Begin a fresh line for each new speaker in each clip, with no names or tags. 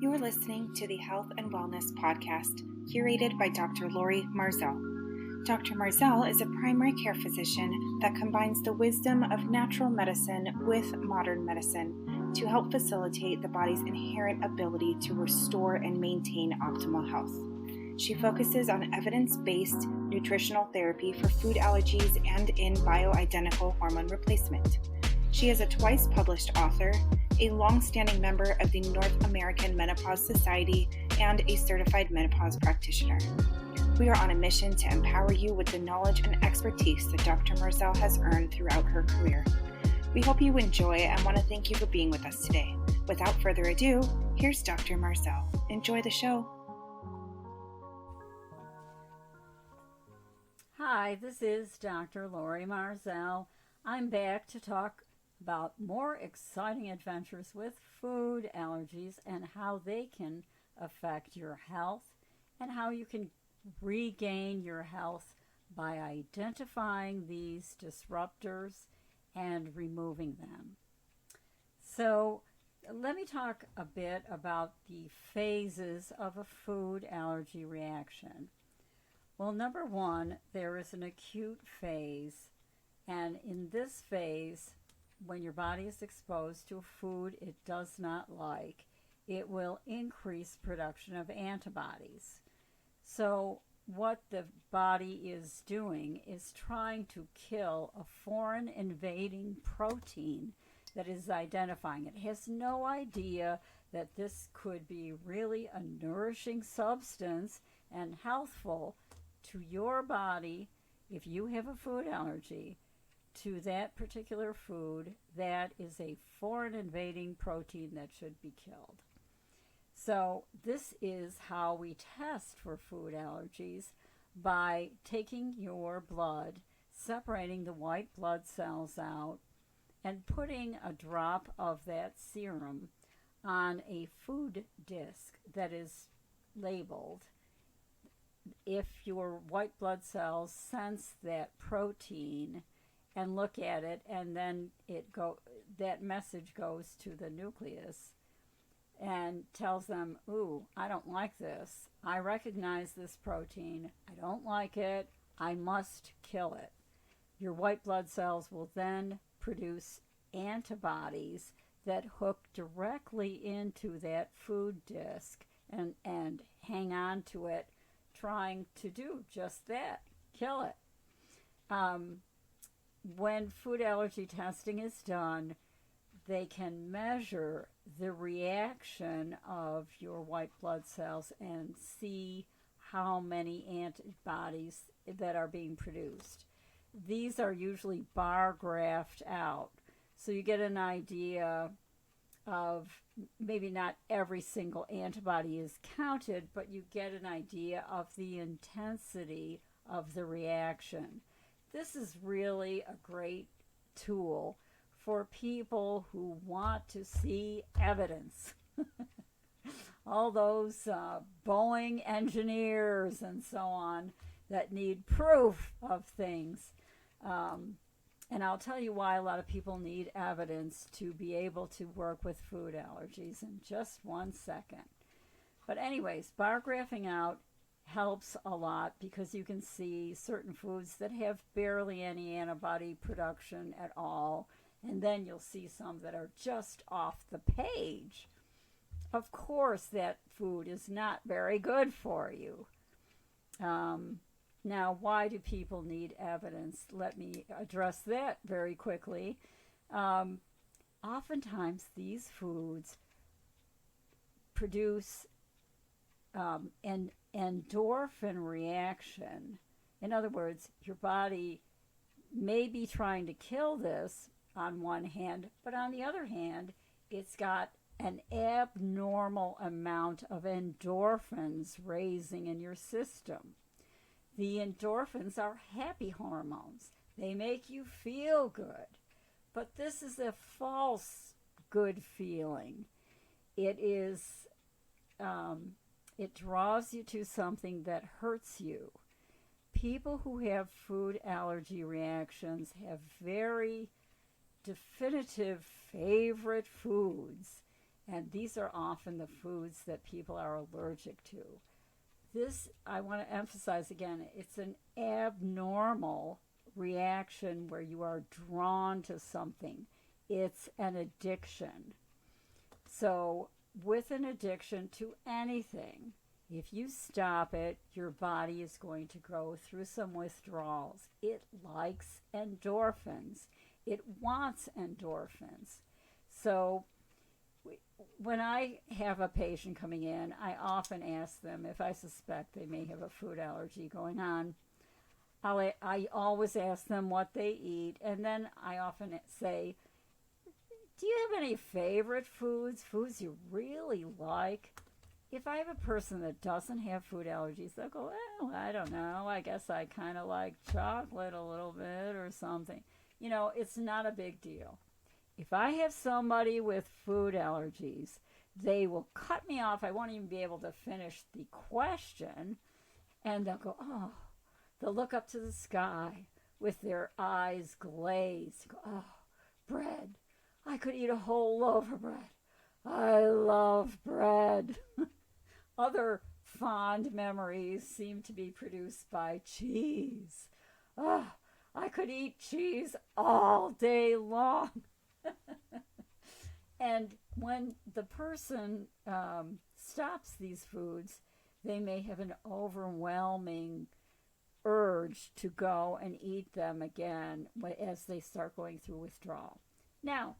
You are listening to the Health and Wellness Podcast, curated by Dr. Lori Marzell. Dr. Marzell is a primary care physician that combines the wisdom of natural medicine with modern medicine to help facilitate the body's inherent ability to restore and maintain optimal health. She focuses on evidence-based nutritional therapy for food allergies and in bioidentical hormone replacement. She is a twice published author, a long-standing member of the North American Menopause Society, and a certified menopause practitioner. We are on a mission to empower you with the knowledge and expertise that Dr. Marzell has earned throughout her career. We hope you enjoy and want to thank you for being with us today. Without further ado, here's Dr. Marzell. Enjoy the show.
Hi, this is Dr. Lori Marzell. I'm back to talk about more exciting adventures with food allergies and how they can affect your health and how you can regain your health by identifying these disruptors and removing them. So let me talk a bit about the phases of a food allergy reaction. Well, number one, there is an acute phase, and in this phase, when your body is exposed to a food it does not like, it will increase production of antibodies. So what the body is doing is trying to kill a foreign invading protein that is identifying it. It has no idea that this could be really a nourishing substance and healthful to your body if you have a food allergy to that particular food. That is a foreign invading protein that should be killed. So this is how we test for food allergies, by taking your blood, separating the white blood cells out, and putting a drop of that serum on a food disc that is labeled. If your white blood cells sense that protein and look at it, and then that message goes to the nucleus and tells them, ooh, I don't like this. I recognize this protein. I don't like it. I must kill it. Your white blood cells will then produce antibodies that hook directly into that food disc and hang on to it, trying to do just that, kill it. When food allergy testing is done, they can measure the reaction of your white blood cells and see how many antibodies that are being produced. These are usually bar graphed out, so you get an idea of, maybe not every single antibody is counted, but you get an idea of the intensity of the reaction. This is really a great tool for people who want to see evidence. All those Boeing engineers and so on that need proof of things. And I'll tell you why a lot of people need evidence to be able to work with food allergies in just 1 second. But anyways, bar graphing out helps a lot because you can see certain foods that have barely any antibody production at all, and then you'll see some that are just off the page. Of course, that food is not very good for you. Now, why do people need evidence? Let me address that very quickly. Oftentimes, these foods produce an endorphin reaction. In other words, your body may be trying to kill this on one hand, but on the other hand, it's got an abnormal amount of endorphins raising in your system. The endorphins are happy hormones. They make you feel good. But this is a false good feeling. It is, it draws you to something that hurts you. People who have food allergy reactions have very definitive favorite foods. And these are often the foods that people are allergic to. This, I want to emphasize again, it's an abnormal reaction where you are drawn to something. It's an addiction. So, with an addiction to anything, if you stop it, your body is going to go through some withdrawals. It likes endorphins. It wants endorphins. So, when I have a patient coming in, I often ask them if I suspect they may have a food allergy going on. I always ask them what they eat, and then I often say, do you have any favorite foods you really like? If I have a person that doesn't have food allergies, they'll go, well, I don't know. I guess I kind of like chocolate a little bit or something. You know, it's not a big deal. If I have somebody with food allergies, they will cut me off. I won't even be able to finish the question. And they'll go, oh, they'll look up to the sky with their eyes glazed. Go, oh, bread. I could eat a whole loaf of bread. I love bread. Other fond memories seem to be produced by cheese. Oh, I could eat cheese all day long. And when the person stops these foods, they may have an overwhelming urge to go and eat them again as they start going through withdrawal. Now,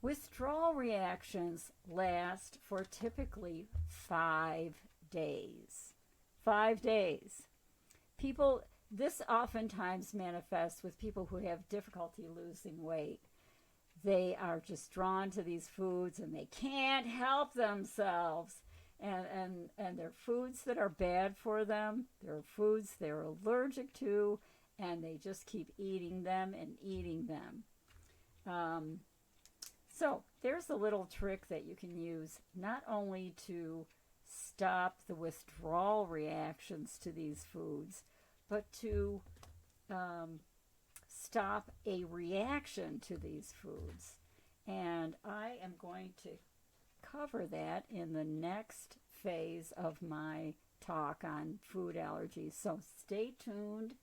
withdrawal reactions last for typically 5 days. 5 days. This oftentimes manifests with people who have difficulty losing weight. They are just drawn to these foods and they can't help themselves. And they're foods that are bad for them. They're foods they're allergic to, and they just keep eating them and eating them. So there's a little trick that you can use not only to stop the withdrawal reactions to these foods, but to stop a reaction to these foods. And I am going to cover that in the next phase of my talk on food allergies. So stay tuned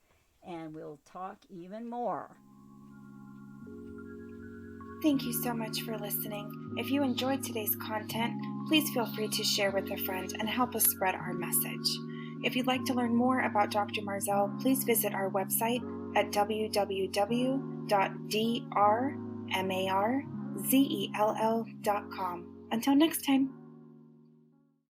and we'll talk even more.
Thank you so much for listening. If you enjoyed today's content, please feel free to share with a friend and help us spread our message. If you'd like to learn more about Dr. Marzell, please visit our website at www.drmarzell.com. Until next time.